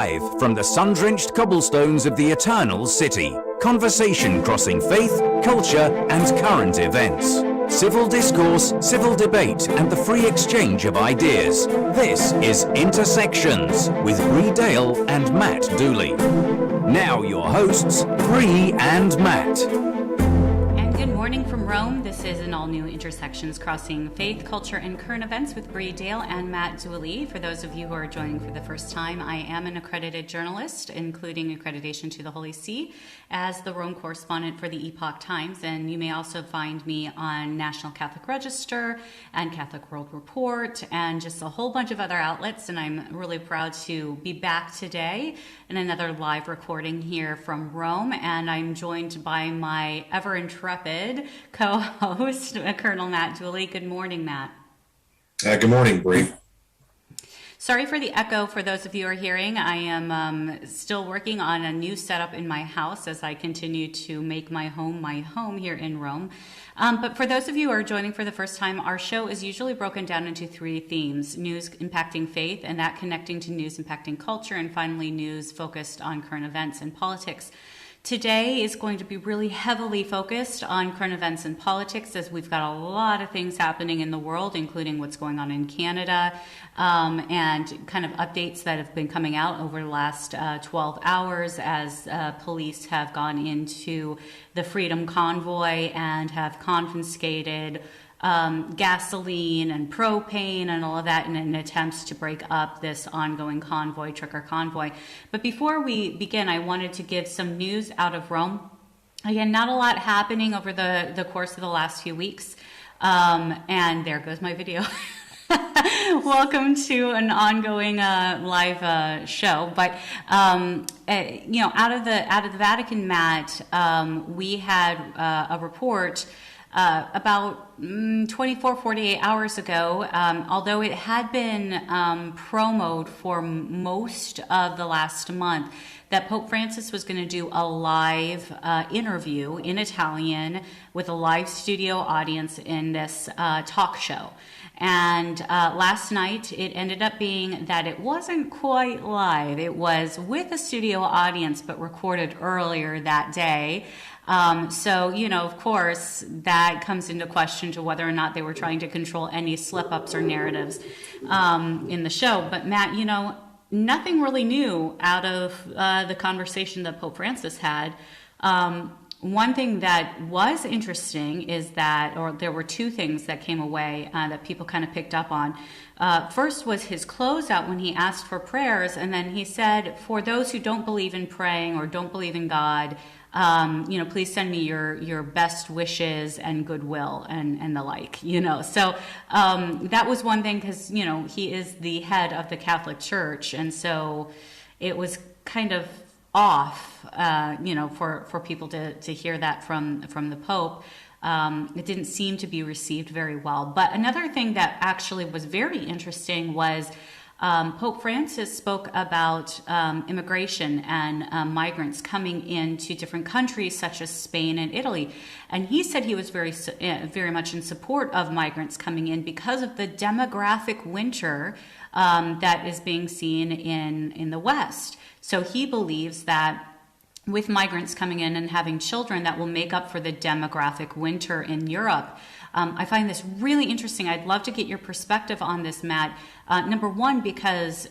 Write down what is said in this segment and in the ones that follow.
Live from the sun-drenched cobblestones of the Eternal City. Conversation crossing faith, culture, and current events. Civil discourse, civil debate, and the free exchange of ideas. This is Intersections with Bree Dail and Matt Dooley. Now your hosts, Bree and Matt. Good morning from Rome. This is an all-new Intersections crossing faith, culture, and current events with Bree Dail and Matt Dooley. For those of you who are joining for the first time, I am an accredited journalist, including accreditation to the Holy See, as the Rome correspondent for the Epoch Times. And you may also find me on National Catholic Register and Catholic World Report and just a whole bunch of other outlets. And I'm really proud to be back today in another live recording here from Rome. And I'm joined by my ever intrepid co-host, Colonel Matt Dooley. Good morning, Matt. Good morning, Bree. Sorry for the echo for those of you who are hearing. I am still working on a new setup in my house as I continue to make my home here in Rome. But for those of you who are joining for the first time, our show is usually broken down into three themes: news impacting faith, and that connecting to news impacting culture, and finally news focused on current events and politics. Today is going to be really heavily focused on current events and politics, as we've got a lot of things happening in the world, including what's going on in Canada, and kind of updates that have been coming out over the last 12 hours as police have gone into the Freedom Convoy and have confiscated gasoline and propane and all of that in an attempt to break up this ongoing convoy, trucker convoy. But before we begin, I wanted to give some news out of Rome. Again, not a lot happening over the course of the last few weeks. And there goes my video. Welcome to an ongoing live show. But out of the Vatican, Matt, we had a report about 48 hours ago, although it had been promoted for most of the last month, that Pope Francis was going to do a live interview in Italian with a live studio audience in this talk show. And last night, it ended up being that it wasn't quite live. It was with a studio audience, but recorded earlier that day. So, of course, that comes into question to whether or not they were trying to control any slip-ups or narratives in the show. But, Matt, nothing really new out of the conversation that Pope Francis had. One thing that was interesting is that, or there were two things that came away that people kind of picked up on. First was his closeout when he asked for prayers, and then he said, for those who don't believe in praying or don't believe in God, please send me your best wishes and goodwill and the like, So that was one thing because, he is the head of the Catholic Church. And so it was kind of off, for people to hear that from the Pope. It didn't seem to be received very well. But another thing that actually was very interesting was Pope Francis spoke about immigration and migrants coming into different countries such as Spain and Italy. And he said he was very much in support of migrants coming in because of the demographic winter that is being seen in the West. So he believes that with migrants coming in and having children, that will make up for the demographic winter in Europe. I find this really interesting. I'd love to get your perspective on this, Matt. Number one, because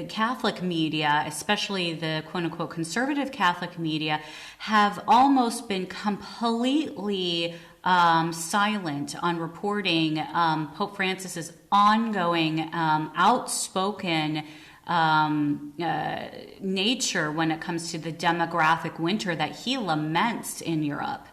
Catholic media, especially the quote-unquote conservative Catholic media, have almost been completely silent on reporting Pope Francis's ongoing outspoken nature when it comes to the demographic winter that he laments in Europe,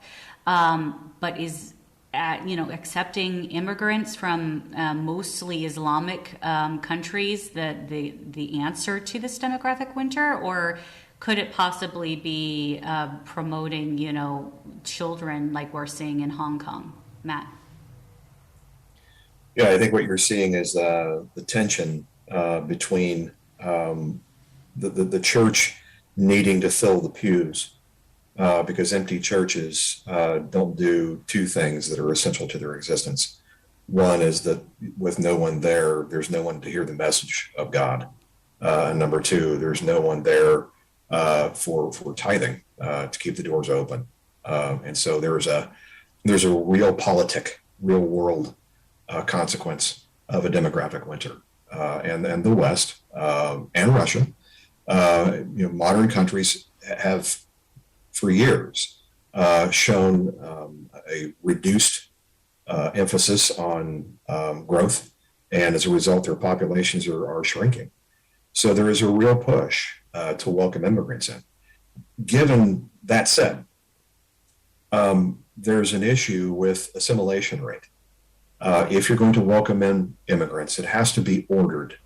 but is accepting immigrants from mostly Islamic countries the answer to this demographic winter, or could it possibly be promoting children like we're seeing in Hong Kong, Matt? Yeah, I think what you're seeing is the tension between the church needing to fill the pews because empty churches don't do two things that are essential to their existence. One is that with no one there, there's no one to hear the message of God. Number two, there's no one there for tithing to keep the doors open. And so there's a real world consequence of a demographic winter. And the West and Russia, modern countries have for years shown a reduced emphasis on growth, and as a result, their populations are shrinking. So there is a real push to welcome immigrants in. Given that said, there's an issue with assimilation rate. If you're going to welcome in immigrants, it has to be ordered.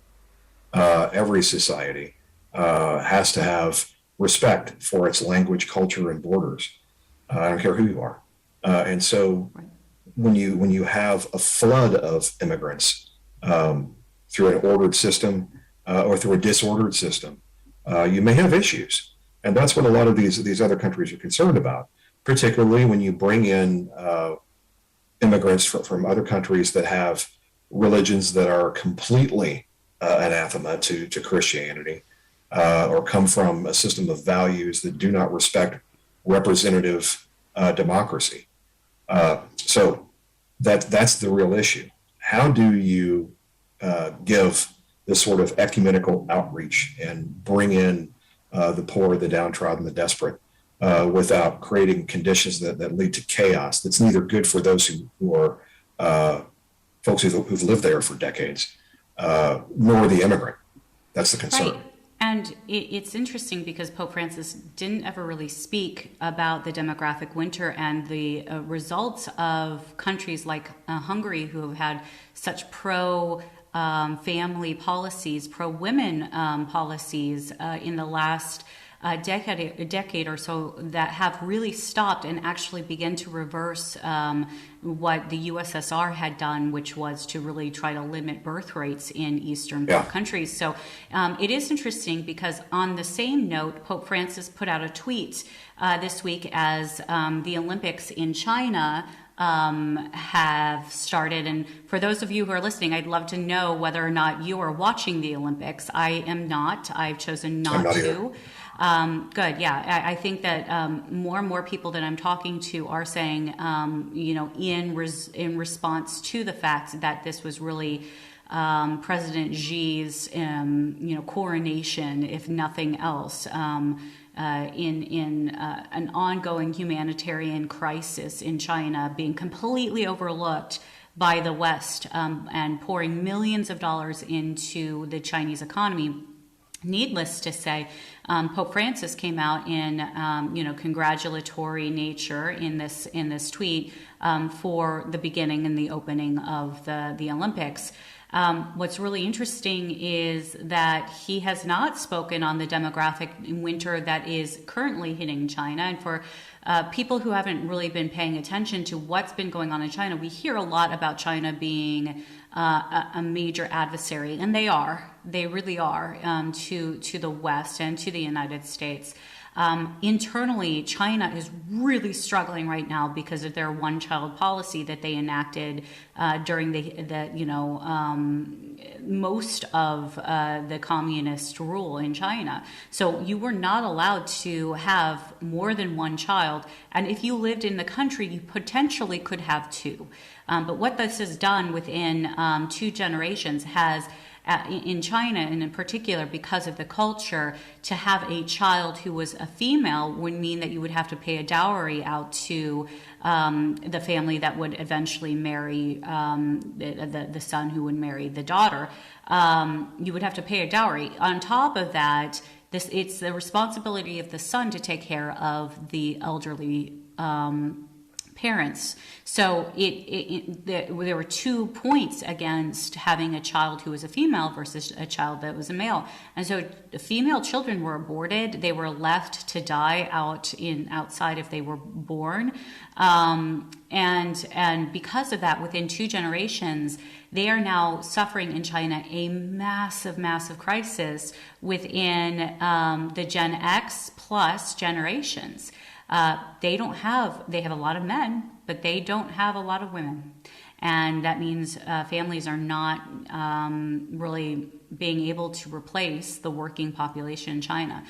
Every society has to have respect for its language, culture, and borders. I don't care who you are. And so when you have a flood of immigrants through an ordered system or through a disordered system, you may have issues. And that's what a lot of these other countries are concerned about, particularly when you bring in immigrants from other countries that have religions that are completely anathema to Christianity, or come from a system of values that do not respect representative democracy. So that's the real issue. How do you give this sort of ecumenical outreach and bring in the poor, the downtrodden, the desperate, without creating conditions that lead to chaos that's neither good for those who are folks who've lived there for decades, nor the immigrant? That's the concern. Right. And it's interesting because Pope Francis didn't ever really speak about the demographic winter and the results of countries like Hungary, who have had such pro-family policies, pro-women policies in the last decade or so, that have really stopped and actually begun to reverse what the USSR had done, which was to really try to limit birth rates in Eastern Bloc countries. So it is interesting because on the same note, Pope Francis put out a tweet this week as the Olympics in China have started. And for those of you who are listening, I'd love to know whether or not you are watching the Olympics. I am not. I've chosen not to. Good. Yeah. I think that more and more people that I'm talking to are saying, in response to the fact that this was really President Xi's, coronation, if nothing else, in an ongoing humanitarian crisis in China being completely overlooked by the West, and pouring millions of dollars into the Chinese economy. Needless to say, Pope Francis came out in congratulatory nature in this tweet for the beginning and the opening of the Olympics. What's really interesting is that he has not spoken on the demographic winter that is currently hitting China. And for people who haven't really been paying attention to what's been going on in China, we hear a lot about China being a major adversary, and they really are, to the West and to the United States. Internally, China is really struggling right now because of their one-child policy that they enacted during most of the communist rule in China. So you were not allowed to have more than one child, and if you lived in the country, you potentially could have two. But what this has done within 2 generations has, in China, and in particular because of the culture, to have a child who was a female would mean that you would have to pay a dowry out to the family that would eventually marry the son who would marry the daughter. You would have to pay a dowry. On top of that, it's the responsibility of the son to take care of the elderly parents. So there were 2 points against having a child who was a female versus a child that was a male. And so the female children were aborted. They were left to die outside if they were born. And because of that, within 2 generations, they are now suffering in China a massive, massive crisis within the Gen X plus generations. They have a lot of men, but they don't have a lot of women. And that means families are not really being able to replace the working population in China.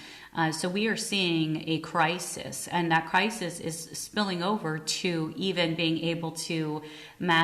So we are seeing a crisis, and that crisis is spilling over to even being able to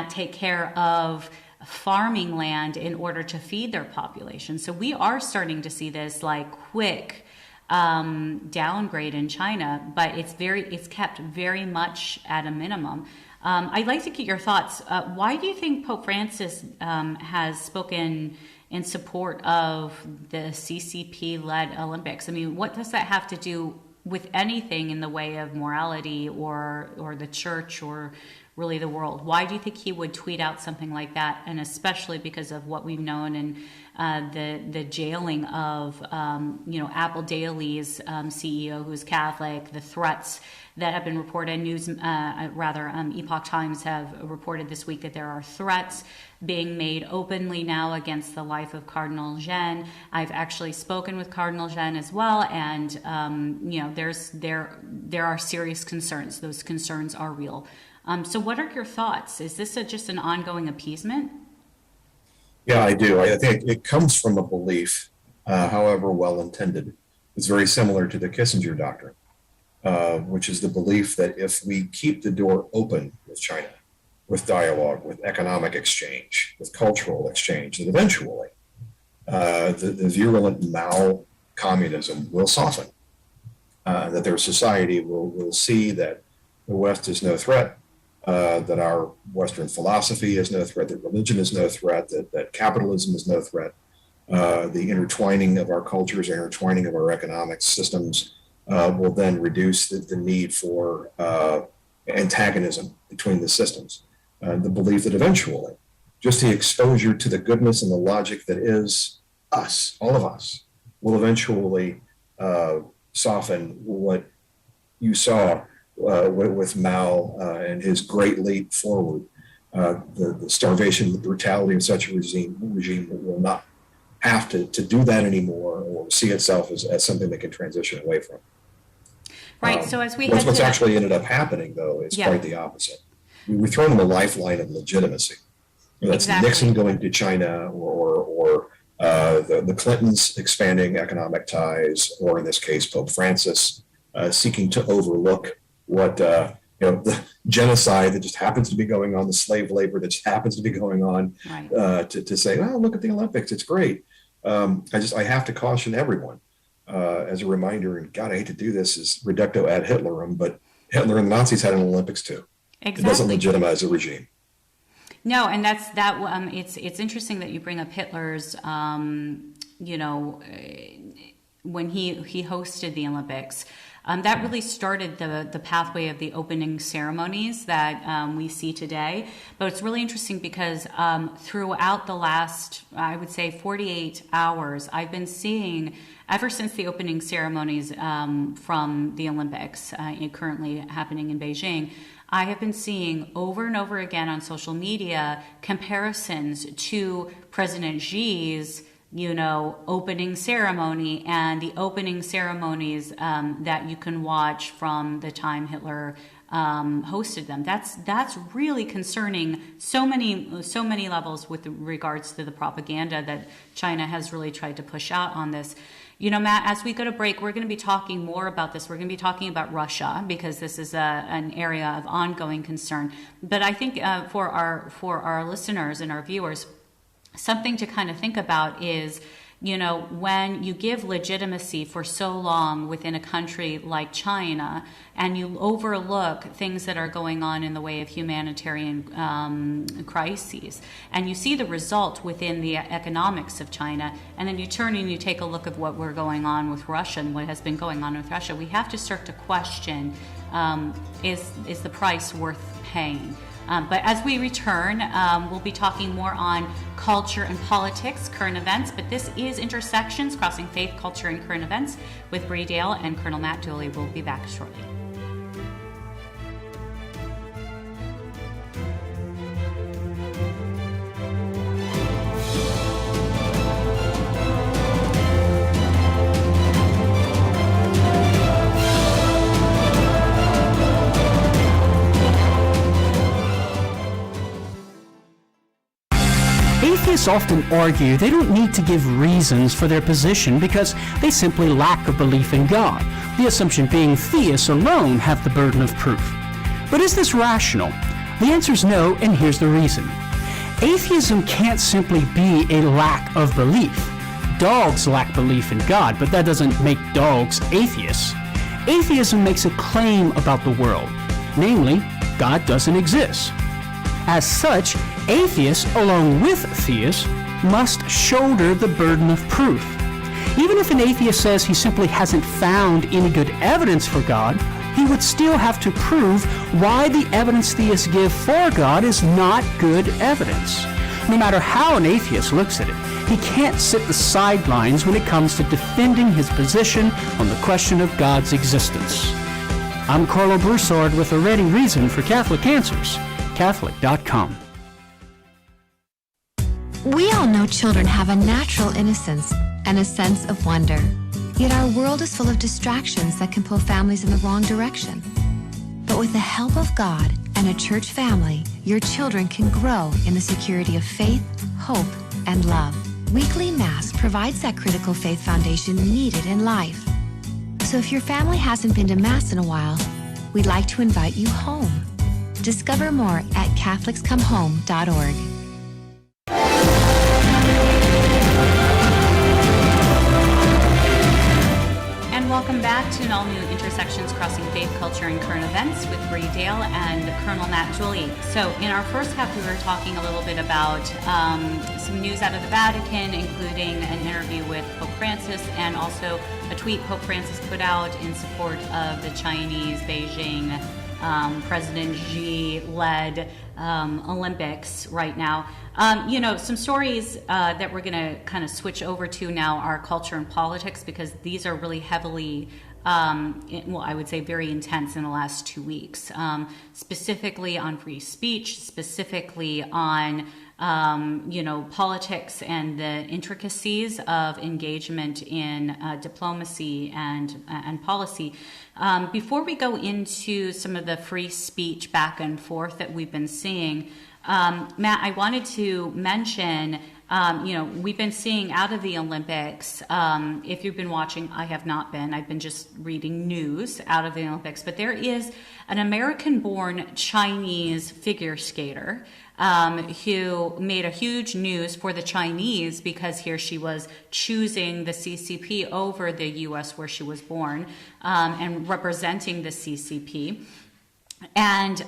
take care of farming land in order to feed their population. So we are starting to see this like quick downgrade in China, but it's kept very much at a minimum. I'd like to get your thoughts. Why do you think Pope Francis has spoken in support of the CCP-led Olympics? I mean, what does that have to do with anything in the way of morality or the church or really the world? Why do you think he would tweet out something like that? And especially because of what we've known and the jailing of Apple Daily's CEO, who's Catholic, the threats that have been reported. Epoch Times have reported this week that there are threats being made openly now against the life of Cardinal Zhen. I've actually spoken with Cardinal Zhen as well, and there are serious concerns. Those concerns are real. So what are your thoughts? Is this just an ongoing appeasement? Yeah, I do. I think it comes from a belief, however well intended. It's very similar to the Kissinger doctrine, which is the belief that if we keep the door open with China, with dialogue, with economic exchange, with cultural exchange, that eventually the virulent Mao communism will soften, that their society will see that the West is no threat, that our Western philosophy is no threat, that religion is no threat, that capitalism is no threat, the intertwining of our cultures, intertwining of our economic systems will then reduce the need for antagonism between the systems. The belief that eventually just the exposure to the goodness and the logic that is us, all of us, will eventually soften what you saw with Mao and his great leap forward. The starvation, the brutality of such a regime will not have to do that anymore or see itself as something that can transition away from. Right. So as we what's actually ended up happening, though, is quite the opposite. We're throwing them a lifeline of legitimacy. That's exactly. Nixon going to China, or the Clintons expanding economic ties, or in this case, Pope Francis seeking to overlook what the genocide that just happens to be going on, the slave labor that just happens to be going on, right. To say, oh, look at the Olympics, it's great. I have to caution everyone as a reminder, and God, I hate to do this, is reducto ad Hitlerum, but Hitler and the Nazis had an Olympics too. Exactly. It doesn't legitimize a regime. No, and that's that. It's interesting that you bring up Hitler's, when he hosted the Olympics. That really started the pathway of the opening ceremonies that we see today. But it's really interesting because throughout the last, I would say, 48 hours, I've been seeing, ever since the opening ceremonies from the Olympics currently happening in Beijing, I have been seeing over and over again on social media comparisons to President Xi's opening ceremony and the opening ceremonies that you can watch from the time Hitler hosted them. That's really concerning. So many levels with regards to the propaganda that China has really tried to push out on this. Matt, as we go to break, we're going to be talking more about this. We're going to be talking about Russia because this is an area of ongoing concern. But I think for our listeners and our viewers, something to kind of think about is, when you give legitimacy for so long within a country like China and you overlook things that are going on in the way of humanitarian crises, and you see the result within the economics of China, and then you turn and you take a look at what we're going on with Russia and what has been going on with Russia, we have to start to question, is the price worth paying? But as we return, we'll be talking more on culture and politics, current events. But this is Intersections, Crossing Faith, Culture, and Current Events with Bree Dail and Colonel Matt Dooley. We'll be back shortly. Atheists often argue they don't need to give reasons for their position because they simply lack a belief in God, the assumption being theists alone have the burden of proof. But is this rational? The answer is no, and here's the reason. Atheism can't simply be a lack of belief. Dogs lack belief in God, but that doesn't make dogs atheists. Atheism makes a claim about the world, namely, God doesn't exist. As such, atheists, along with theists, must shoulder the burden of proof. Even if an atheist says he simply hasn't found any good evidence for God, he would still have to prove why the evidence theists give for God is not good evidence. No matter how an atheist looks at it, he can't sit the sidelines when it comes to defending his position on the question of God's existence. I'm Carlo Broussard with a ready reason for Catholic Answers, Catholic.com. We all know children have a natural innocence and a sense of wonder. Yet our world is full of distractions that can pull families in the wrong direction. But with the help of God and a church family, your children can grow in the security of faith, hope, and love. Weekly Mass provides that critical faith foundation needed in life. So if your family hasn't been to Mass in a while, we'd like to invite you home. Discover more at CatholicsComeHome.org. And welcome back to an all-new Intersections Crossing Faith, Culture, and Current Events with Bree Dail and Colonel Matt Julie. So in our first half, we were talking a little bit about some news out of the Vatican, including an interview with Pope Francis and also a tweet Pope Francis put out in support of the Chinese Beijing President Xi-led Olympics right now. Some stories that we're going to kind of switch over to now are culture and politics, because these are really heavily, I would say very intense in the last 2 weeks, specifically on free speech, specifically on politics and the intricacies of engagement in diplomacy and policy. Before we go into some of the free speech back and forth that we've been seeing, Matt, I wanted to mention, we've been seeing out of the Olympics, if you've been watching, I have not been, I've been just reading news out of the Olympics, but there is an American-born Chinese figure skater who made a huge news for the Chinese because here she was choosing the CCP over the U.S. where she was born and representing the CCP. And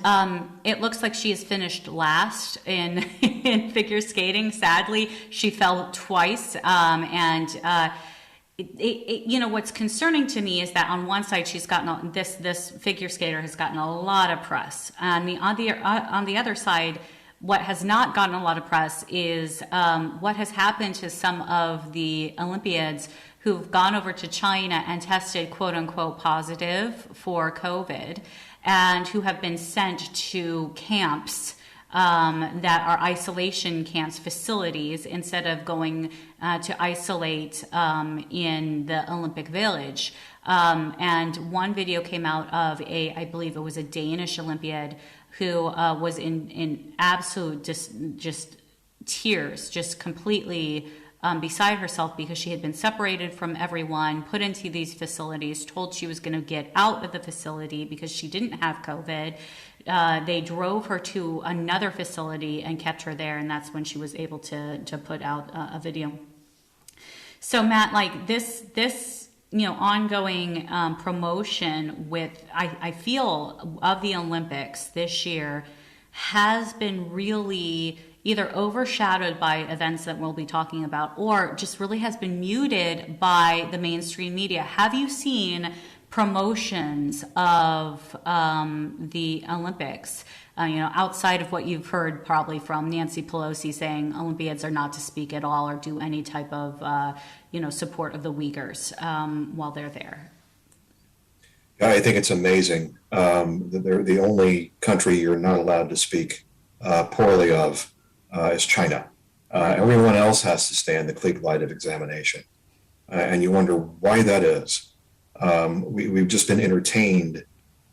it looks like she has finished last in figure skating. Sadly, she fell twice. What's concerning to me is that on one side she's gotten this figure skater has gotten a lot of press. On the other side, what has not gotten a lot of press is what has happened to some of the Olympiads who've gone over to China and tested quote unquote positive for COVID, and who have been sent to camps that are isolation camps, facilities, instead of going to isolate in the Olympic Village. And one video came out of I believe it was a Danish Olympiad who was in absolute just tears, just completely beside herself because she had been separated from everyone, put into these facilities, told she was going to get out of the facility because she didn't have COVID. They drove her to another facility and kept her there, and that's when she was able to put out a video. So Matt, like this ongoing promotion with, I feel, of the Olympics this year has been really either overshadowed by events that we'll be talking about, or just really has been muted by the mainstream media. Have you seen promotions of the Olympics, outside of what you've heard probably from Nancy Pelosi saying Olympiads are not to speak at all or do any type of, support of the Uyghurs while they're there? Yeah, I think it's amazing that they're the only country you're not allowed to speak poorly of is China. Everyone else has to stand the Klieg light of examination. And you wonder why that is. We've just been entertained,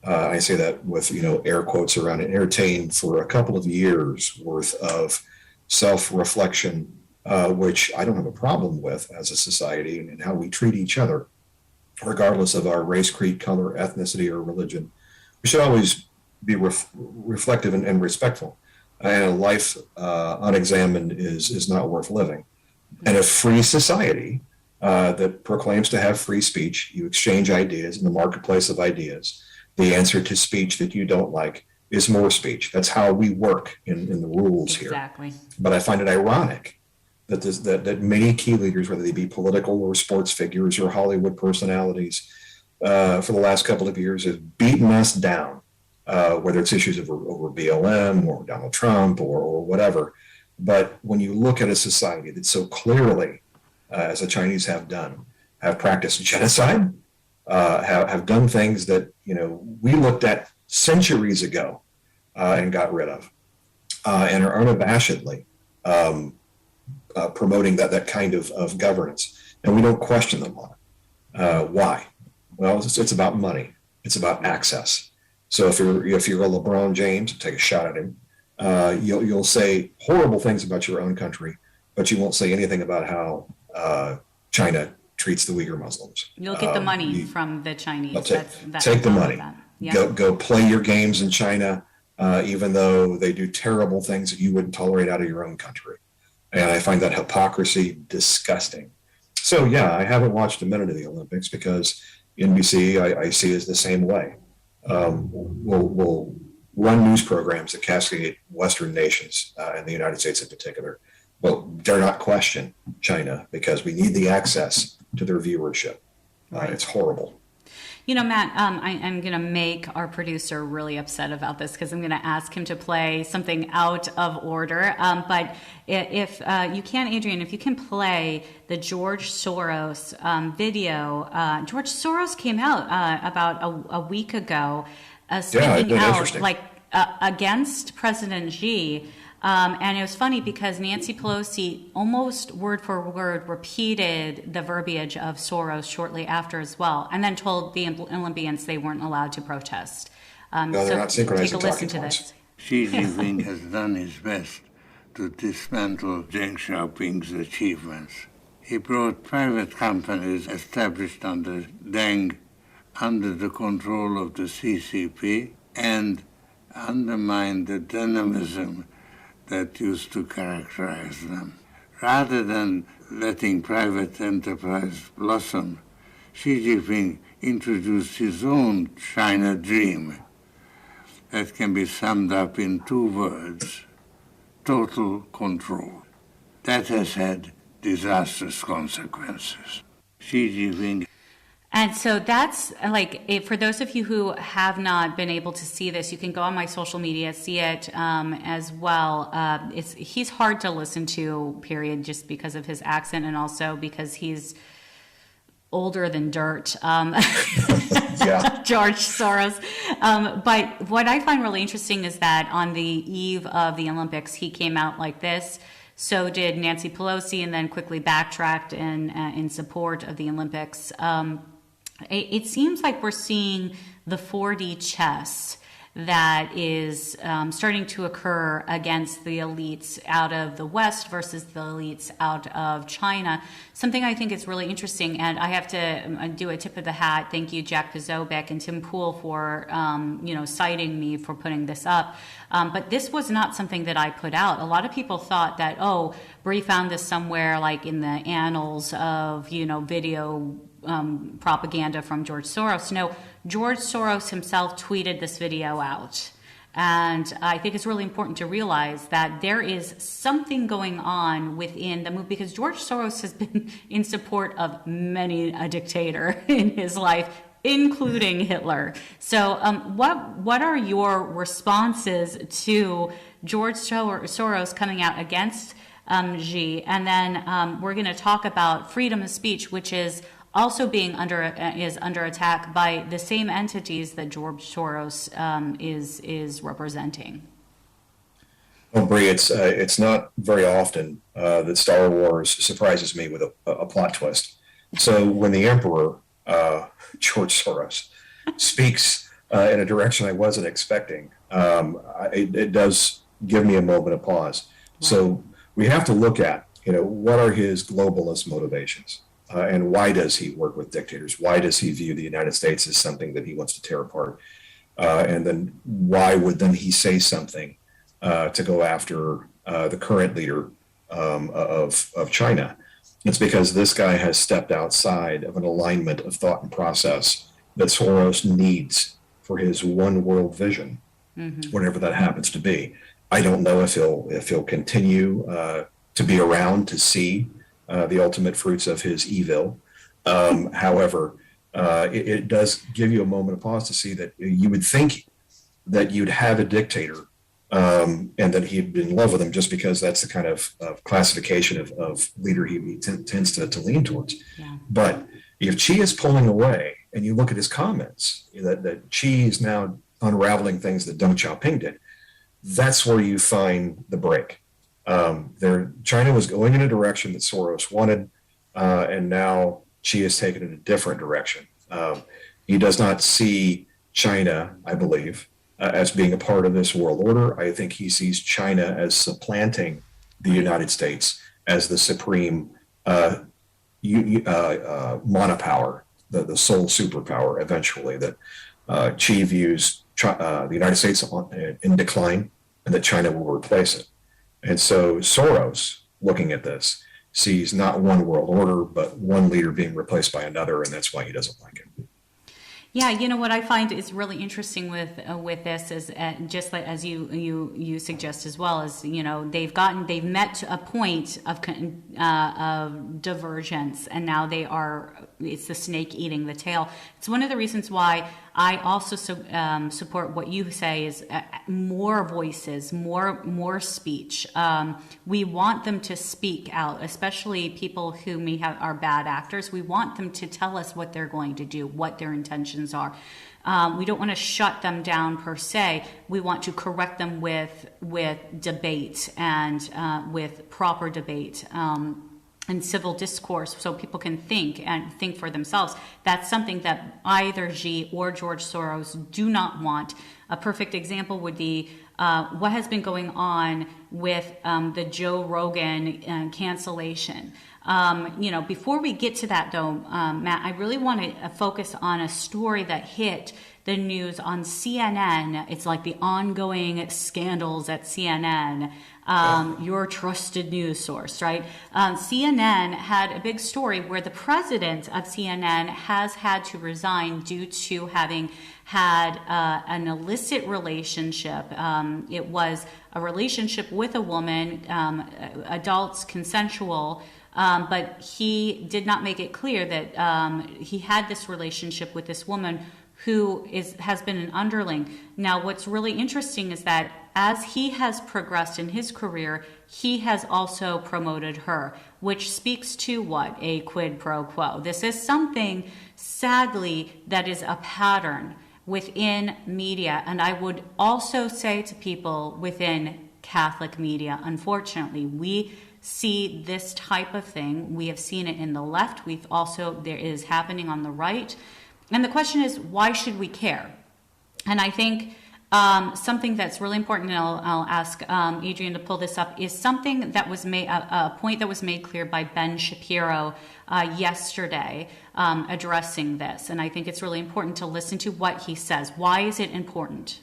I say that with air quotes around it, entertained for a couple of years worth of self-reflection which I don't have a problem with as a society, and how we treat each other, regardless of our race, creed, color, ethnicity, or religion. We should always be reflective and respectful. And a life unexamined is not worth living. And a free society that proclaims to have free speech, you exchange ideas in the marketplace of ideas. The answer to speech that you don't like is more speech. That's how we work in the rules here. Exactly. But I find it ironic that many key leaders, whether they be political or sports figures or Hollywood personalities, for the last couple of years have beaten us down, whether it's issues over BLM or Donald Trump or whatever. But when you look at a society that so clearly, as the Chinese have done, have practiced genocide, have done things that we looked at centuries ago and got rid of, and are unabashedly promoting that kind of governance, and we don't question them on it. Why? Well, it's about money. It's about access. So if you're a LeBron James, take a shot at him. You'll say horrible things about your own country, but you won't say anything about how China treats the Uyghur Muslims. You'll get the money from the Chinese. Take the money. Yeah. Go play your games in China, even though they do terrible things that you wouldn't tolerate out of your own country. And I find that hypocrisy disgusting. So yeah, I haven't watched a minute of the Olympics because NBC I see is the same way. We'll run news programs that castigate Western nations and the United States in particular. Well, dare not question China because we need the access to their viewership. Right. It's horrible. Matt, I'm going to make our producer really upset about this because I'm going to ask him to play something out of order. But if you can, Adrian, if you can play the George Soros video. George Soros came out about a week ago speaking out against President Xi. And it was funny because Nancy Pelosi almost word for word repeated the verbiage of Soros shortly after as well, and then told the Olympians they weren't allowed to protest. No, they're not synchronizing take a listen to talking this. Xi Jinping has done his best to dismantle Deng Xiaoping's achievements. He brought private companies established under Deng under the control of the CCP and undermined the dynamism that used to characterize them. Rather than letting private enterprise blossom, Xi Jinping introduced his own China dream that can be summed up in 2 words: total control. That has had disastrous consequences. Xi Jinping. And so that's for those of you who have not been able to see this, you can go on my social media, see it as well. He's hard to listen to, period, just because of his accent and also because he's older than dirt. George Soros. But what I find really interesting is that on the eve of the Olympics, he came out like this. So did Nancy Pelosi, and then quickly backtracked in support of the Olympics. It seems like we're seeing the 4D chess that is starting to occur against the elites out of the West versus the elites out of China. Something I think is really interesting, and I have to do a tip of the hat. Thank you, Jack Pozobic and Tim Poole, for citing me for putting this up. But this was not something that I put out. A lot of people thought that, Bree found this somewhere like in the annals of video propaganda from George Soros. No, George Soros himself tweeted this video out. And I think it's really important to realize that there is something going on within the movement, because George Soros has been in support of many a dictator in his life, including Hitler. So what are your responses to George Soros coming out against Xi? And then we're going to talk about freedom of speech, which is also being under attack by the same entities that George Soros is representing. Well, Bree, it's not very often that Star Wars surprises me with a plot twist. So when the Emperor, George Soros, speaks in a direction I wasn't expecting, it does give me a moment of pause. Wow. So we have to look at what are his globalist motivations? And why does he work with dictators? Why does he view the United States as something that he wants to tear apart? And then why would then he say something to go after the current leader of China? It's because this guy has stepped outside of an alignment of thought and process that Soros needs for his one world vision, whatever that happens to be. I don't know if he'll continue to be around to see the ultimate fruits of his evil. However, it does give you a moment of pause to see that you would think that you'd have a dictator and that he'd be in love with him just because that's the kind of classification of leader he tends to lean towards. Yeah. But if Xi is pulling away and you look at his comments, that Xi is now unraveling things that Deng Xiaoping did, that's where you find the break. China was going in a direction that Soros wanted, and now Xi has taken it a different direction. He does not see China, I believe, as being a part of this world order. I think he sees China as supplanting the United States as the supreme monopower, the sole superpower eventually, that Xi views the United States in decline and that China will replace it. And so Soros, looking at this, sees not one world order, but one leader being replaced by another, and that's why he doesn't like it. Yeah, what I find is really interesting with this is just like as you suggest as well, is they've met a point of divergence, and now it's the snake eating the tail. It's one of the reasons why I also support what you say is more voices, more speech. We want them to speak out, especially people who are bad actors. We want them to tell us what they're going to do, what their intentions are. We don't want to shut them down per se. We want to correct them with debate and with proper debate. And civil discourse, so people can think for themselves. That's something that either Xi or George Soros do not want. A perfect example would be what has been going on with the Joe Rogan cancellation. Before we get to that though, Matt, I really want to focus on a story that hit the news on CNN. It's like the ongoing scandals at CNN, your trusted news source, right? CNN had a big story where the president of CNN has had to resign due to having had an illicit relationship. It was a relationship with a woman, adults, consensual, but he did not make it clear that he had this relationship with this woman who has been an underling. Now, what's really interesting is that as he has progressed in his career, he has also promoted her, which speaks to what? A quid pro quo. This is something, sadly, that is a pattern within media. And I would also say to people within Catholic media, unfortunately, we see this type of thing. We have seen it in the left. There is happening on the right. And the question is, why should we care? And I think something that's really important, and I'll ask Adrian to pull this up, is something that was made, a point that was made clear by Ben Shapiro yesterday addressing this. And I think it's really important to listen to what he says. Why is it important?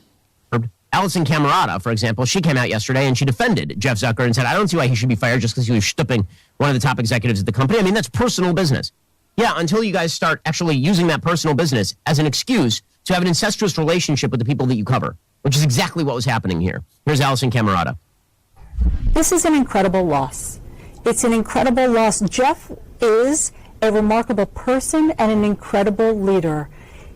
Alison Camerata, for example, she came out yesterday and she defended Jeff Zucker and said, I don't see why he should be fired just because he was stooping one of the top executives at the company. I mean, that's personal business. Yeah, until you guys start actually using that personal business as an excuse to have an incestuous relationship with the people that you cover, which is exactly what was happening here. Here's Alison Camerata. This is an incredible loss. It's an incredible loss. Jeff is a remarkable person and an incredible leader.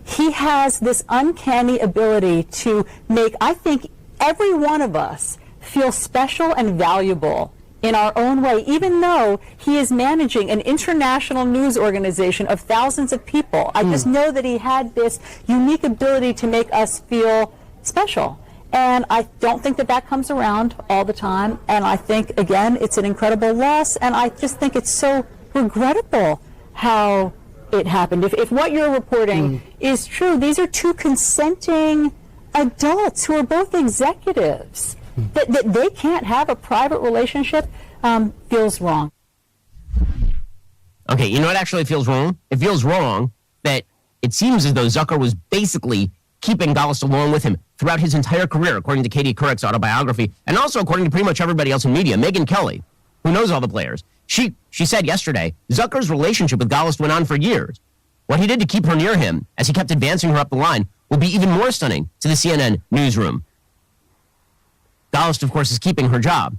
He has this uncanny ability to make, I think, every one of us feel special and valuable in our own way, even though he is managing an international news organization of thousands of people. I just know that he had this unique ability to make us feel special. And I don't think that comes around all the time. And I think, again, it's an incredible loss. And I just think it's so regrettable how it happened. If what you're reporting is true, these are two consenting adults who are both executives. That they can't have a private relationship. feels wrong. Okay, you know what actually feels wrong? It feels wrong that it seems as though Zucker was basically keeping Gollust along with him throughout his entire career, according to Katie Couric's autobiography, and also according to pretty much everybody else in media. Megyn Kelly, who knows all the players, she said yesterday, Zucker's relationship with Gollust went on for years. What he did to keep her near him as he kept advancing her up the line will be even more stunning to the CNN newsroom. Gollust, of course, is keeping her job.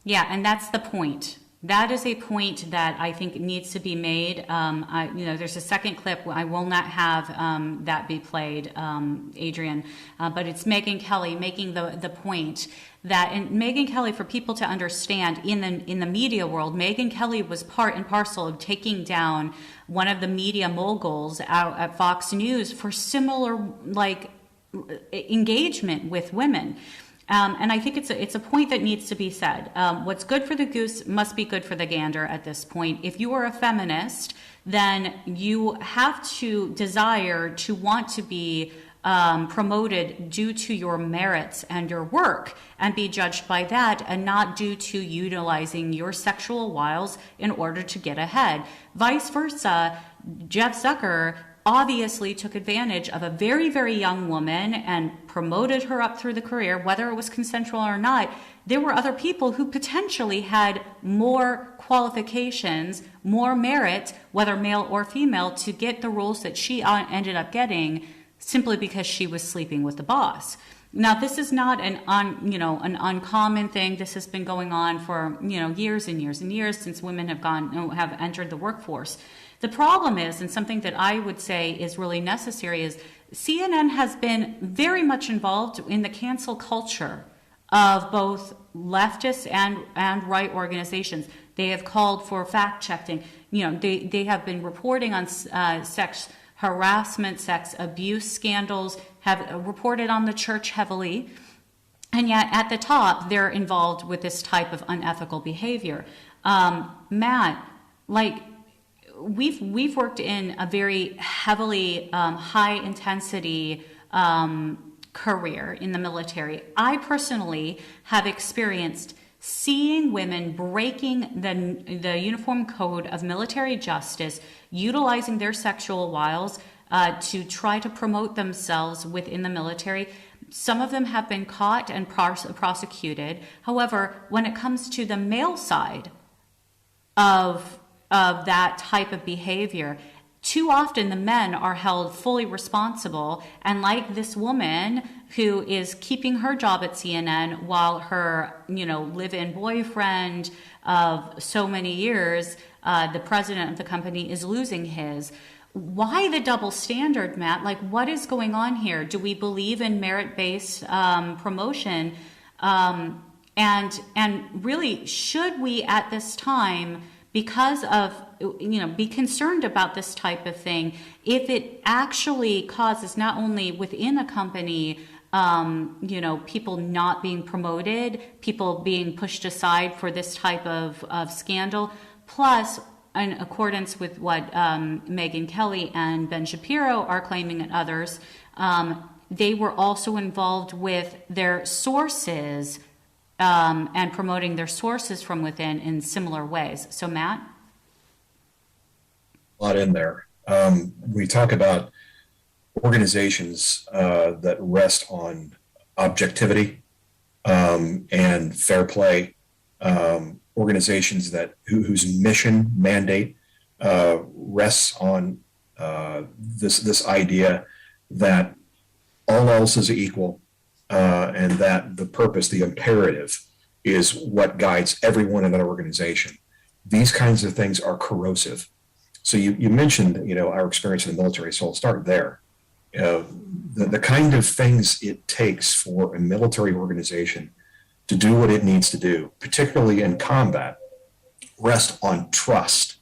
Yeah, and that's the point. That is a point that I think needs to be made. There's a second clip. I will not have that be played, Adrian, but it's Megyn Kelly making the point that, and Megyn Kelly, for people to understand, in the media world, Megyn Kelly was part and parcel of taking down one of the media moguls out at Fox News for similar engagement with women. And I think it's a point that needs to be said. What's good for the goose must be good for the gander at this point. If you are a feminist, then you have to desire to want to be promoted due to your merits and your work and be judged by that, and not due to utilizing your sexual wiles in order to get ahead. Vice versa, Jeff Zucker obviously took advantage of a very, very young woman and promoted her up through the career, whether it was consensual or not. There were other people who potentially had more qualifications, more merit, whether male or female, to get the roles that she ended up getting simply because she was sleeping with the boss. Now, this is not an uncommon thing. This has been going on for years and years and years since women have entered the workforce. The problem is, and something that I would say is really necessary, is CNN has been very much involved in the cancel culture of both leftist and right organizations. They have called for fact checking. They have been reporting on sex harassment, sex abuse scandals, have reported on the church heavily. And yet at the top, they're involved with this type of unethical behavior. Matt, we've worked in a very heavily high intensity career in the military. I personally have experienced seeing women breaking the uniform code of military justice, utilizing their sexual wiles to try to promote themselves within the military. Some of them have been caught and prosecuted. However, when it comes to the male side of that type of behavior, too often the men are held fully responsible, and like this woman who is keeping her job at CNN while her live-in boyfriend of so many years, the president of the company, is losing his. Why the double standard, Matt? What is going on here? Do we believe in merit-based promotion? And really, should we at this time, because of, be concerned about this type of thing, if it actually causes not only within a company, people not being promoted, people being pushed aside for this type of scandal, plus in accordance with what Megyn Kelly and Ben Shapiro are claiming and others, they were also involved with their sources and promoting their sources from within in similar ways. So, Matt? A lot in there. We talk about organizations that rest on objectivity and fair play, organizations whose mission mandate rests on this idea that all else is equal, and that the purpose, the imperative, is what guides everyone in that organization. These kinds of things are corrosive. So you mentioned, our experience in the military, so I'll start there. The kind of things it takes for a military organization to do what it needs to do, particularly in combat, rest on trust.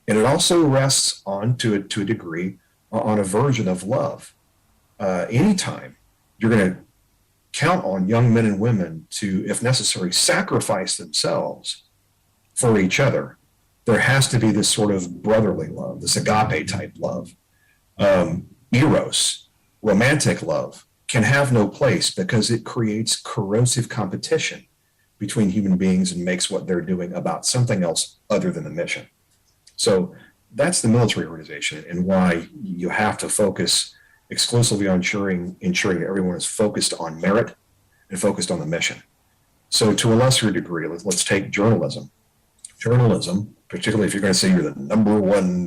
And it also rests on, to a degree, on a version of love. Anytime you're going to count on young men and women to, if necessary, sacrifice themselves for each other, there has to be this sort of brotherly love, this agape type love. Eros, romantic love, can have no place because it creates corrosive competition between human beings and makes what they're doing about something else other than the mission. So that's the military organization, and why you have to focus exclusively on ensuring that everyone is focused on merit and focused on the mission. So to a lesser degree, let's take journalism. Journalism, particularly if you're going to say you're the number one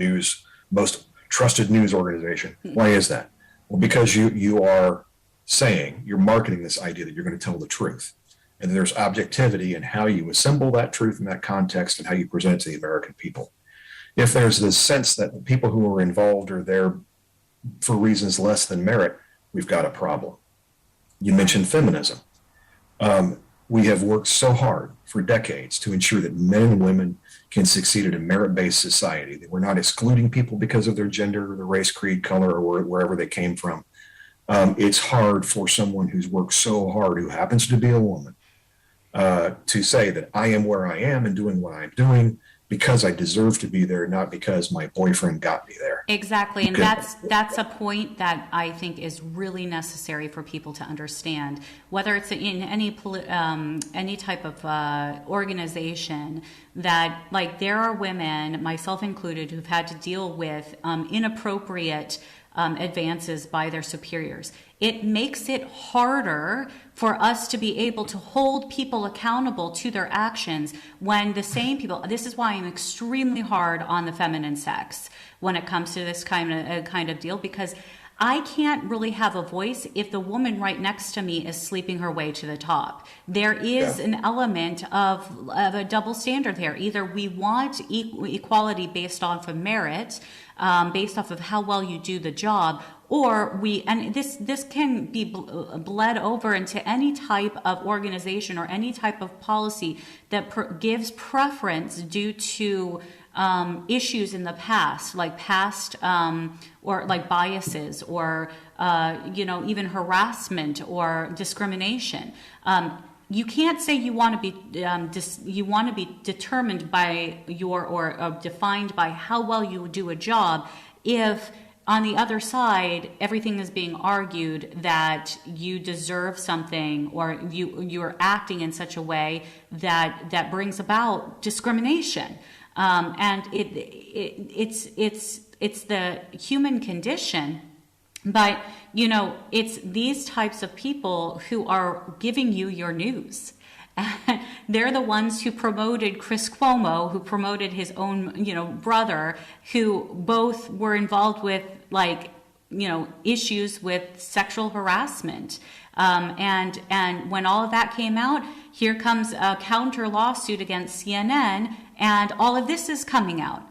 most trusted news organization, why is that? Well, because you are saying, you're marketing this idea that you're going to tell the truth. And there's objectivity in how you assemble that truth in that context and how you present it to the American people. If there's this sense that the people who are involved are there for reasons less than merit, we've got a problem. You mentioned feminism. We have worked so hard for decades to ensure that men and women can succeed in a merit-based society, that we're not excluding people because of their gender, their race, creed, color, or wherever they came from. It's hard for someone who's worked so hard, who happens to be a woman, to say that I am where I am and doing what I'm doing because I deserve to be there, not because my boyfriend got me there. Exactly, and that's a point that I think is really necessary for people to understand. Whether it's in any type of organization, that like there are women, myself included, who've had to deal with inappropriate advances by their superiors. It makes it harder for us to be able to hold people accountable to their actions when the same people, this is why I'm extremely hard on the feminine sex when it comes to this kind of deal, because I can't really have a voice if the woman right next to me is sleeping her way to the top. There is an element of a double standard here. Either we want equality based off of merit, based off of how well you do the job, or this can be bled over into any type of organization or any type of policy that gives preference due to issues in the past, or like biases, or even harassment or discrimination. You can't say you want to be determined by or defined by how well you do a job if on the other side everything is being argued that you deserve something, or you are acting in such a way that brings about discrimination. And it's the human condition, but it's these types of people who are giving you your news. They're the ones who promoted Chris Cuomo, who promoted his own brother, who both were involved with issues with sexual harassment. And when all of that came out, here comes a counter lawsuit against CNN, and all of this is coming out.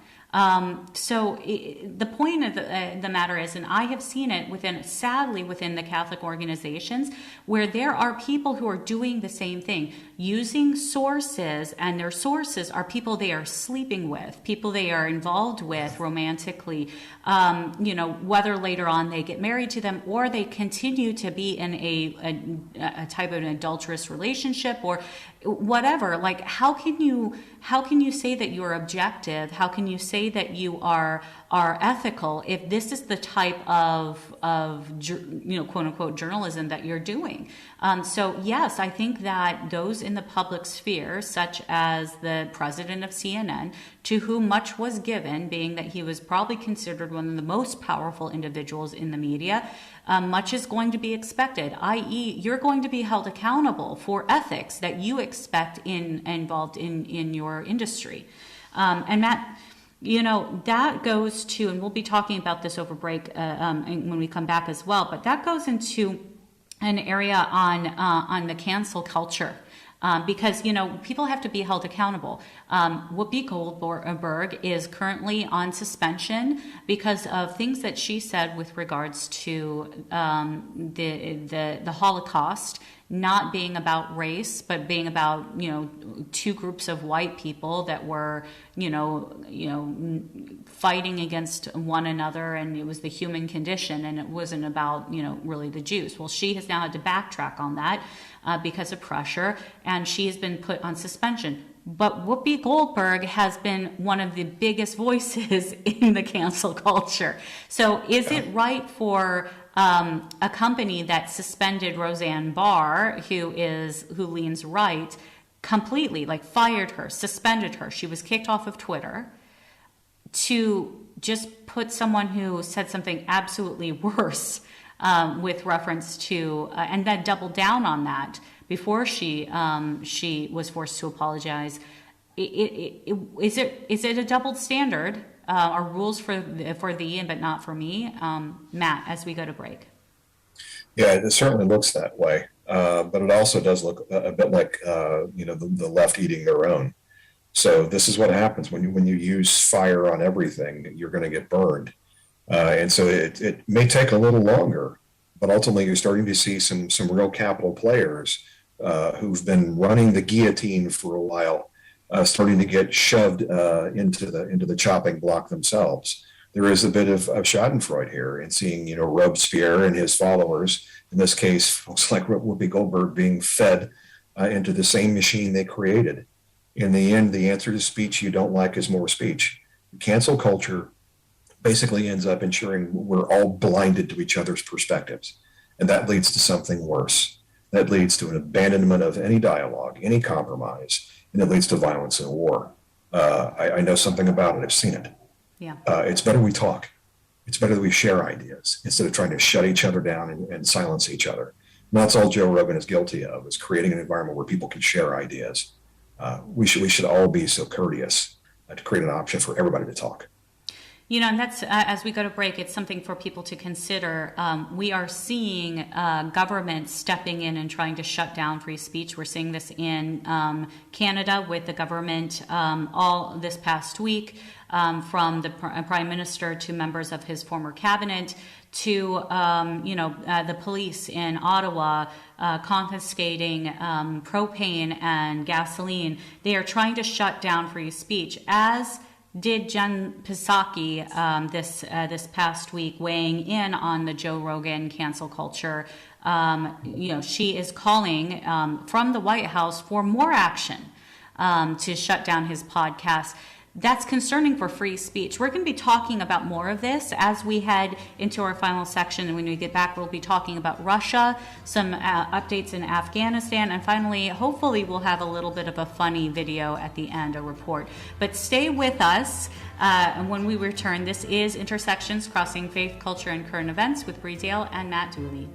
So the point of the matter is, and I have seen it sadly within the Catholic organizations, where there are people who are doing the same thing, using sources, and their sources are people they are sleeping with, people they are involved with romantically, whether later on they get married to them or they continue to be in a type of an adulterous relationship or whatever. Like, how can you say that you're objective? How can you say that you are ethical if this is the type of quote unquote journalism that you're doing? So yes, I think that those in the public sphere, such as the president of CNN, to whom much was given, being that he was probably considered one of the most powerful individuals in the media, much is going to be expected, i.e. you're going to be held accountable for ethics that you expect involved in your industry. And Matt, that goes to, and we'll be talking about this over break when we come back as well, but that goes into an area on the cancel culture. Because, people have to be held accountable. Whoopi Goldberg is currently on suspension because of things that she said with regards to the Holocaust not being about race, but being about, two groups of white people that were, fighting against one another, and it was the human condition, and it wasn't about, really the Jews. Well, she has now had to backtrack on that because of pressure, and she has been put on suspension. But Whoopi Goldberg has been one of the biggest voices in the cancel culture. So is it right for a company that suspended Roseanne Barr, who leans right, completely, like fired her, suspended her. She was kicked off of Twitter, to just put someone who said something absolutely worse with reference to, and then double down on that before she was forced to apologize. Is it a double standard? Are rules for thee but not for me? Matt, as we go to break. Yeah, it certainly looks that way, but it also does look a bit like the left eating their own. So this is what happens when you use fire on everything. You're going to get burned, and so it may take a little longer, but ultimately you're starting to see some real capital players who've been running the guillotine for a while, starting to get shoved into the chopping block themselves. There is a bit of Schadenfreude here in seeing, Robespierre and his followers, in this case, folks like Whoopi Goldberg, being fed into the same machine they created. In the end, the answer to speech you don't like is more speech. Cancel culture basically ends up ensuring we're all blinded to each other's perspectives. And that leads to something worse. That leads to an abandonment of any dialogue, any compromise, and it leads to violence and war. I know something about it. I've seen it. Yeah. It's better we talk. It's better that we share ideas instead of trying to shut each other down and silence each other. And that's all Joe Rogan is guilty of, is creating an environment where people can share ideas. We should all be so courteous to create an option for everybody to talk. And that's, as we go to break, it's something for people to consider. We are seeing government stepping in and trying to shut down free speech. We're seeing this in Canada with the government all this past week, from the Prime Minister to members of his former cabinet to, the police in Ottawa confiscating propane and gasoline. They are trying to shut down free speech, as did Jen Psaki this past week, weighing in on the Joe Rogan cancel culture. She is calling from the White House for more action to shut down his podcast. That's concerning for free speech. We're going to be talking about more of this as we head into our final section. And when we get back, we'll be talking about Russia, some updates in Afghanistan, and finally, hopefully, we'll have a little bit of a funny video at the end, a report. But stay with us. And when we return, this is Intersections Crossing Faith, Culture, and Current Events with Bree Dail and Matt Dooley.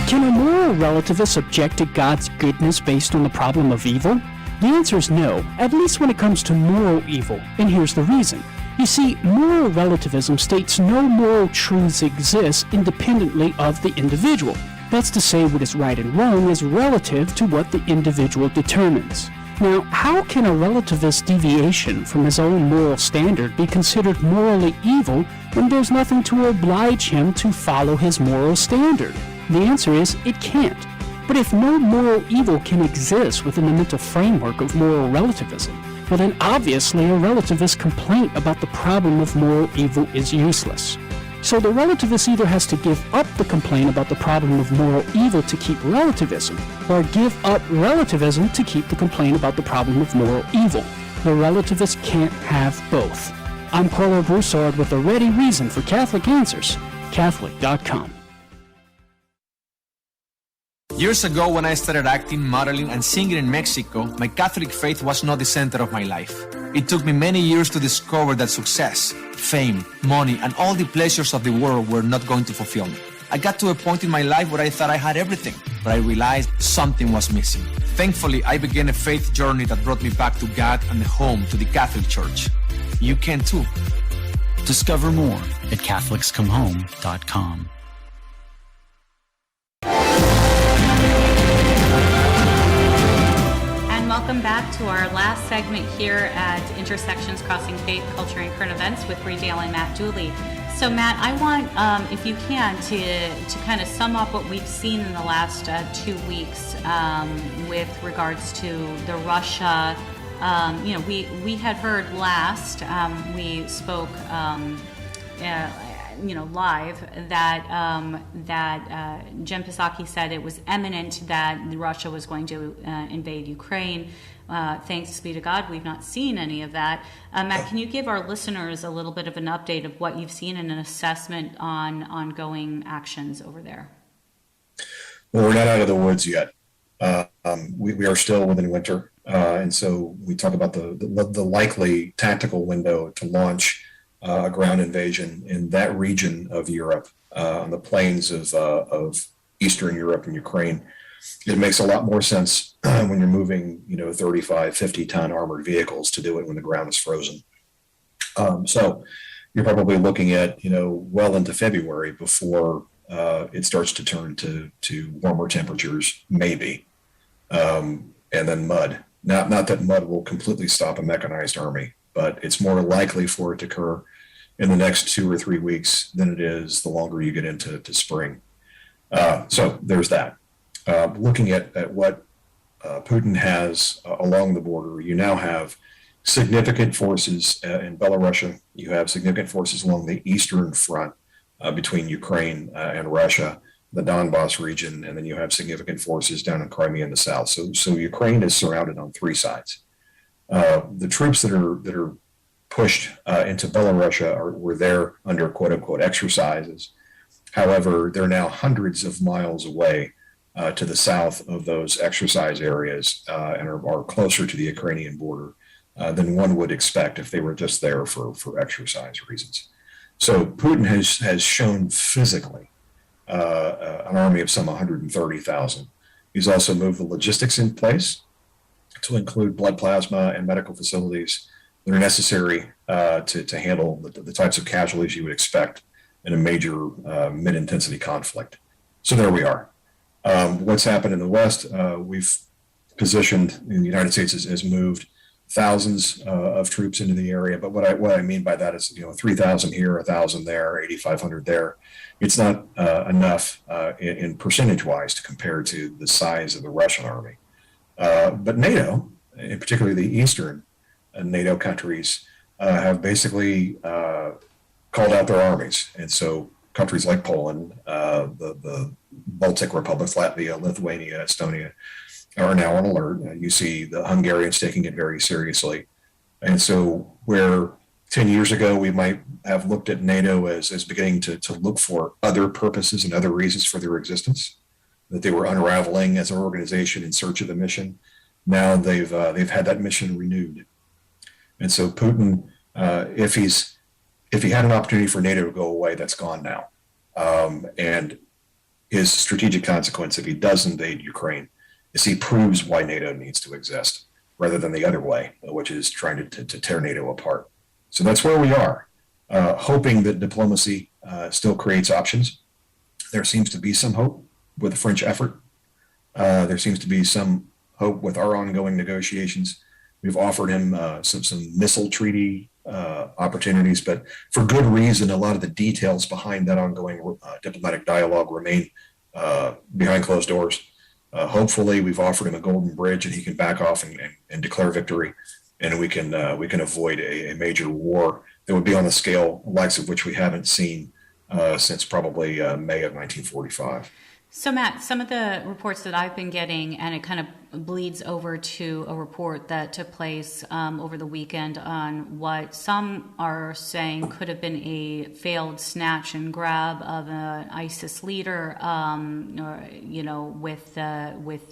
Can a moral relativist object to God's goodness based on the problem of evil? The answer is no, at least when it comes to moral evil, and here's the reason. You see, moral relativism states no moral truths exist independently of the individual. That's to say, what is right and wrong is relative to what the individual determines. Now, how can a relativist deviation from his own moral standard be considered morally evil when there's nothing to oblige him to follow his moral standard? The answer is, it can't. But if no moral evil can exist within the mental framework of moral relativism, well then obviously a relativist's complaint about the problem of moral evil is useless. So the relativist either has to give up the complaint about the problem of moral evil to keep relativism, or give up relativism to keep the complaint about the problem of moral evil. The relativist can't have both. I'm Carlo Broussard with a ready reason for Catholic Answers, Catholic.com. Years ago, when I started acting, modeling, and singing in Mexico, my Catholic faith was not the center of my life. It took me many years to discover that success, fame, money, and all the pleasures of the world were not going to fulfill me. I got to a point in my life where I thought I had everything, but I realized something was missing. Thankfully, I began a faith journey that brought me back to God and home to the Catholic Church. You can too. Discover more at CatholicsComeHome.com. Welcome back to our last segment here at Intersections Crossing Faith, Culture, and Current Events with Bree Dail and Matt Dooley. So Matt, I want, if you can, to kind of sum up what we've seen in the last 2 weeks with regards to the Russia. We had heard last, we spoke live that Jen Psaki said it was imminent that Russia was going to invade Ukraine. Thanks be to God, we've not seen any of that. Matt, can you give our listeners a little bit of an update of what you've seen and an assessment on ongoing actions over there? Well, we're not out of the woods yet. We are still within winter. And so we talk about the likely tactical window to launch a ground invasion in that region of Europe, on the plains of Eastern Europe and Ukraine. It makes a lot more sense when you're moving, 35, 50-ton armored vehicles to do it when the ground is frozen. So you're probably looking at, well into February before it starts to turn to warmer temperatures, maybe, and then mud. Not that mud will completely stop a mechanized army, but it's more likely for it to occur in the next 2 or 3 weeks than it is the longer you get into spring. So there's that. Looking at what Putin has along the border, you now have significant forces in Belarus. You have significant forces along the eastern front between Ukraine and Russia, the Donbass region, and then you have significant forces down in Crimea in the south. So Ukraine is surrounded on 3 sides. The troops that are pushed into Belarus were there under quote unquote exercises. However, they're now hundreds of miles away to the south of those exercise areas and are closer to the Ukrainian border than one would expect if they were just there for exercise reasons. So Putin has shown physically an army of some 130,000. He's also moved the logistics in place to include blood plasma and medical facilities that are necessary to handle the types of casualties you would expect in a major mid-intensity conflict. So there we are. What's happened in the West, we've positioned, the United States has moved thousands of troops into the area. But what I mean by that is, 3,000 here, 1,000 there, 8,500 there. It's not enough in percentage-wise to compare to the size of the Russian army. But NATO, in particular the Eastern NATO countries, have basically called out their armies. And so countries like Poland, the Baltic republics, Latvia, Lithuania, Estonia, are now on alert. You see the Hungarians taking it very seriously. And so where 10 years ago we might have looked at NATO as beginning to look for other purposes and other reasons for their existence, that they were unraveling as an organization in search of a mission, now they've had that mission renewed. And so Putin, if he had an opportunity for NATO to go away, that's gone now. And his strategic consequence, if he does invade Ukraine, is he proves why NATO needs to exist rather than the other way, which is trying to tear NATO apart. So that's where we are, hoping that diplomacy still creates options. There seems to be some hope with the French effort. There seems to be some hope with our ongoing negotiations. We've offered him some missile treaty opportunities, but for good reason, a lot of the details behind that ongoing diplomatic dialogue remain behind closed doors. Hopefully, we've offered him a golden bridge, and he can back off and declare victory, and we can avoid a major war that would be on a scale likes of which we haven't seen since probably May of 1945. So, Matt, some of the reports that I've been getting, and it kind of bleeds over to a report that took place over the weekend on what some are saying could have been a failed snatch and grab of an ISIS leader, with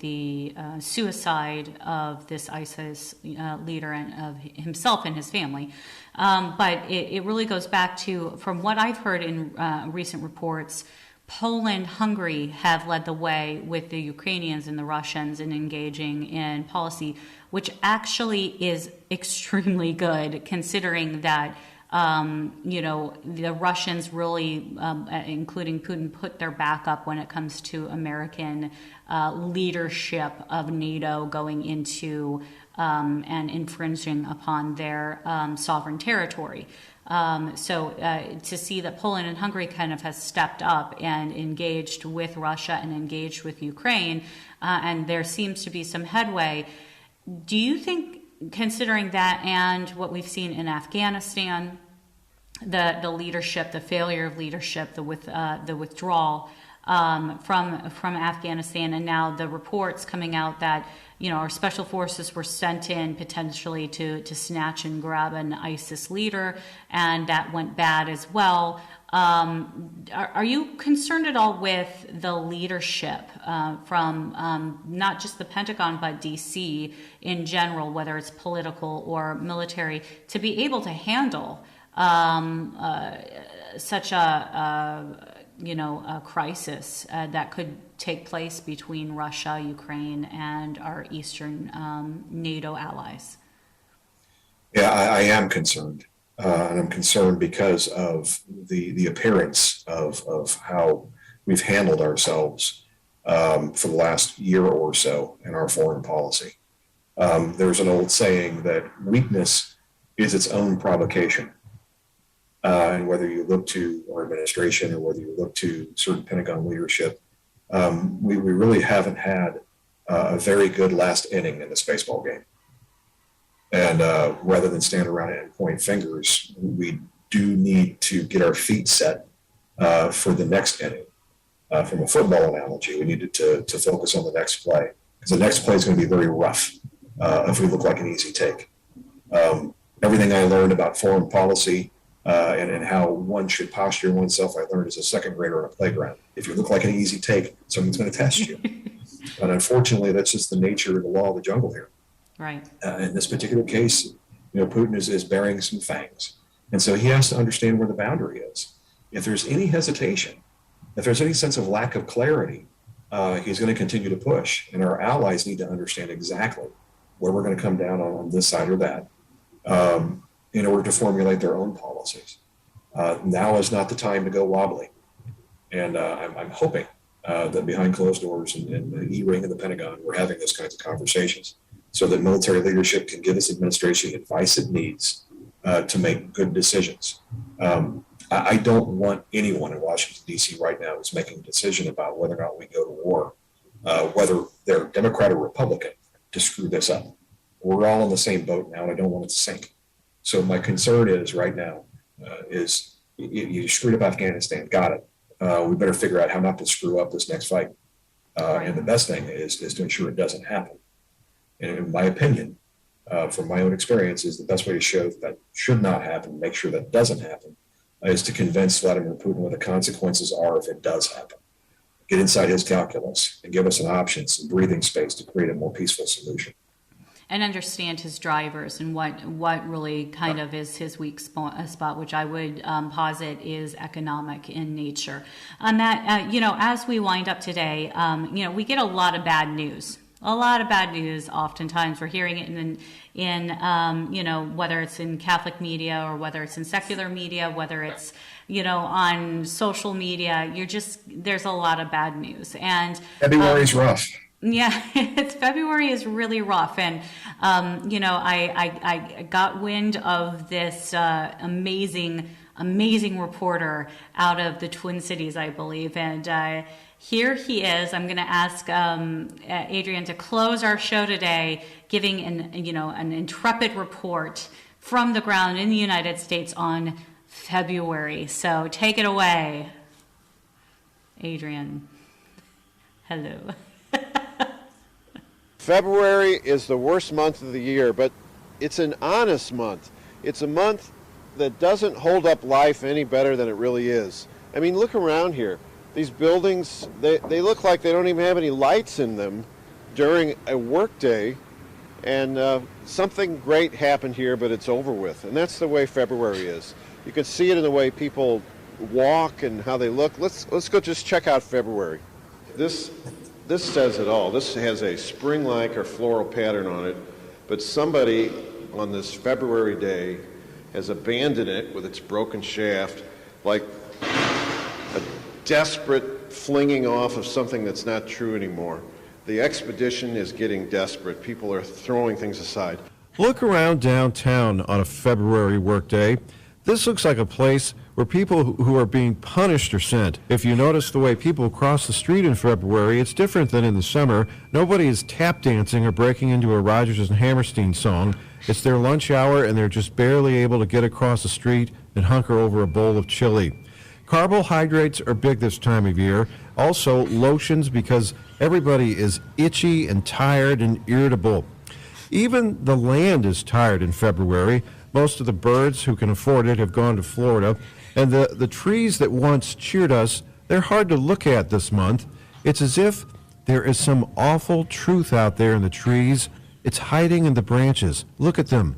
the suicide of this ISIS leader and of himself and his family. But it really goes back to, from what I've heard in recent reports, Poland, Hungary have led the way with the Ukrainians and the Russians in engaging in policy, which actually is extremely good, considering that, the Russians really, including Putin, put their back up when it comes to American leadership of NATO going into and infringing upon their sovereign territory. So to see that Poland and Hungary kind of has stepped up and engaged with Russia and engaged with Ukraine, and there seems to be some headway. Do you think, considering that and what we've seen in Afghanistan, the leadership, the failure of leadership, the withdrawal from Afghanistan, and now the reports coming out that our special forces were sent in potentially to snatch and grab an ISIS leader, and that went bad as well. Are you concerned at all with the leadership from not just the Pentagon but DC in general, whether it's political or military, to be able to handle such a crisis that could take place between Russia, Ukraine, and our eastern NATO allies? Yeah, I am concerned. And I'm concerned because of the appearance of how we've handled ourselves for the last year or so in our foreign policy. There's an old saying that weakness is its own provocation. And whether you look to our administration or whether you look to certain Pentagon leadership, we really haven't had a very good last inning in this baseball game. And rather than stand around and point fingers, we do need to get our feet set for the next inning. From a football analogy, we needed to focus on the next play, because the next play is going to be very rough if we look like an easy take. Everything I learned about foreign policy and how one should posture oneself, I learned as a second grader on a playground. If you look like an easy take, someone's going to test you. But unfortunately, that's just the nature of the law of the jungle here. Right. In this particular case, Putin is bearing some fangs. And so he has to understand where the boundary is. If there's any hesitation, if there's any sense of lack of clarity, he's going to continue to push. And our allies need to understand exactly where we're going to come down on this side or that in order to formulate their own policies. Now is not the time to go wobbly. And I'm hoping that behind closed doors and the E-ring of the Pentagon, we're having those kinds of conversations, so that military leadership can give this administration the advice it needs to make good decisions. I don't want anyone in Washington, D.C. right now who's making a decision about whether or not we go to war, whether they're Democrat or Republican, to screw this up. We're all in the same boat now, and I don't want it to sink. So my concern is right now is you screwed up Afghanistan, got it. We better figure out how not to screw up this next fight. And the best thing is to ensure it doesn't happen. And in my opinion, from my own experience, is the best way to show that should not happen, make sure that doesn't happen, is to convince Vladimir Putin what the consequences are if it does happen. Get inside his calculus and give us an option, some breathing space to create a more peaceful solution. And understand his drivers and what really kind of is his weak spot, which I would posit is economic in nature. On that, as we wind up today, we get a lot of bad news. A lot of bad news. Oftentimes, we're hearing it in whether it's in Catholic media or whether it's in secular media, whether it's on social media. There's a lot of bad news, and February's rough. Yeah, February is really rough, and I got wind of this amazing reporter out of the Twin Cities, I believe, and here he is. I'm going to ask Adrian to close our show today, giving an intrepid report from the ground in the United States on February. So take it away, Adrian. Hello. February is the worst month of the year, but it's an honest month. It's a month that doesn't hold up life any better than it really is. I mean, look around here. These buildings, they look like they don't even have any lights in them during a work day, and something great happened here, but it's over with. And that's the way February is. You can see it in the way people walk and how they look. Let's go just check out February. This says it all. This has a spring-like or floral pattern on it, but somebody on this February day has abandoned it with its broken shaft, like a desperate flinging off of something that's not true anymore. The expedition is getting desperate. People are throwing things aside. Look around downtown on a February workday. This looks like a place where people who are being punished are sent. If you notice the way people cross the street in February, it's different than in the summer. Nobody is tap dancing or breaking into a Rodgers and Hammerstein song. It's their lunch hour and they're just barely able to get across the street and hunker over a bowl of chili. Carbohydrates are big this time of year. Also, lotions, because everybody is itchy and tired and irritable. Even the land is tired in February. Most of the birds who can afford it have gone to Florida. And the trees that once cheered us, they're hard to look at this month. It's as if there is some awful truth out there in the trees. It's hiding in the branches. Look at them.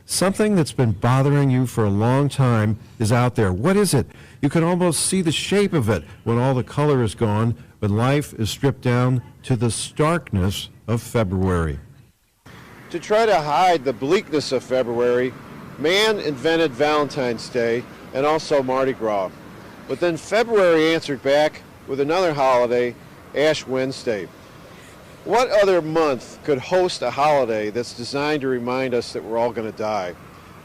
Something that's been bothering you for a long time is out there. What is it? You can almost see the shape of it when all the color is gone, when life is stripped down to the starkness of February. To try to hide the bleakness of February, man invented Valentine's Day and also Mardi Gras. But then February answered back with another holiday, Ash Wednesday. What other month could host a holiday that's designed to remind us that we're all going to die?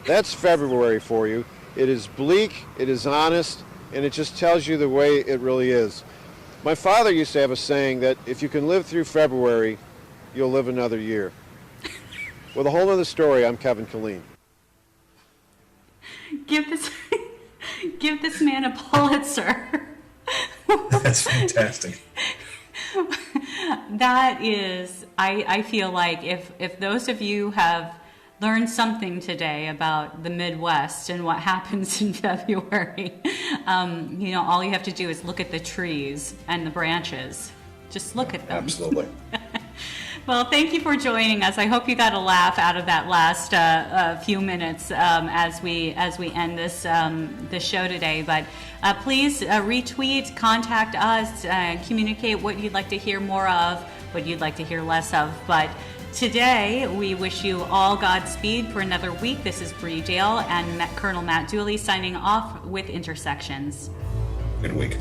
That's February for you. It is bleak, it is honest, and it just tells you the way it really is. My father used to have a saying that if you can live through February, you'll live another year. With a whole other story, I'm Kevin Killeen. Give this man a Pulitzer. That's fantastic. That is, I feel like if those of you have learned something today about the Midwest and what happens in February, all you have to do is look at the trees and the branches. Just look at them. Absolutely. Well, thank you for joining us. I hope you got a laugh out of that last few minutes as we end this show today. But please retweet, contact us, communicate what you'd like to hear more of, what you'd like to hear less of. But today, we wish you all Godspeed for another week. This is Bree Dail and Colonel Matt Dooley signing off with Intersections. Good week.